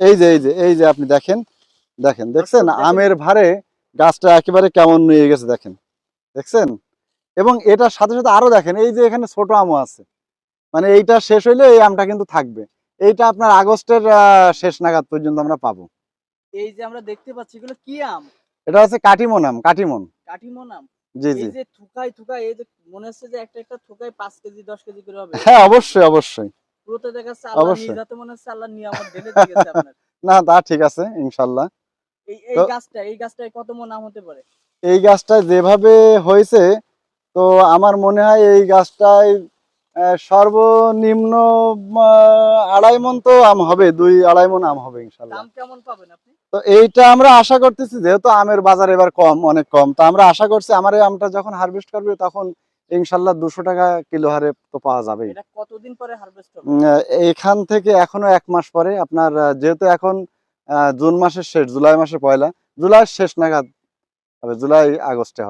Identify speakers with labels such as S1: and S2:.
S1: এই যে আপনি দেখেন দেখছেন
S2: দেখেন।
S1: আমের ভারে গাছটা একেবারে কেমন নিয়ে গেছে দেখছেন। এবং এটার সাথে সাথে আরো দেখেন এই যে এখানে ছোট আমও আছে, মানে এইটা শেষ হইলে এই আমটা কিন্তু থাকবে। এইটা আপনার আগস্টের শেষ নাগাদ পর্যন্ত আমরা পাবো।
S2: এই যে আমরা দেখতে পাচ্ছি এগুলো কি আম?
S1: এটা হচ্ছে কাটিমন আম, কাটিমন।
S2: কাঠিমন আম।
S1: জি
S2: এই
S1: জি
S2: যে থুকায় থুকায় এই যে মনে হচ্ছে যে একটা একটা থুকায় 5 কেজি 10 কেজি করে হবে,
S1: হ্যাঁ,
S2: এরকম নাকি?
S1: অবশ্যই অবশ্যই
S2: পুরোটা দেখা যাচ্ছে আল্লাহর
S1: অবশ্যই।
S2: নিজ হাতে, মনে হচ্ছে আল্লাহর নিয়ামত ঢেলে দিয়ে গেছে আপনার।
S1: না তা ঠিক আছে ইনশাল্লাহ। তো
S2: এই গাছটায় কত মন আম হতে পারে?
S1: এই গাছটা যেভাবে হয়েছে, তো আমার মনে হয় এই গাছটায় সর্বনিম্ন 2.5 মণ তো আম হবে, 2-2.5 মণ আম হবে ইনশাল্লাহ।
S2: দাম কেমন পাবেন আপনি?
S1: তো এইটা আমরা আশা করতেছি, যেহেতু আমের বাজার এবার কম, অনেক কম, তো আমরা আশা করছি আমার এই আমটা যখন হারভেস্ট করবে তখন ইনশাল্লাহ 200 টাকা কিলো হারে তো পাওয়া যাবেই।
S2: এটা কতদিন পরে হারভেস্ট হবে?
S1: এখান থেকে এখনো 1 মাস পরে আপনার যেহেতু এখন জুন মাসের শেষ, জুলাই মাসের পয়লা, জুলাই শেষ নাগাদ হবে, জুলাই আগস্টে হবে।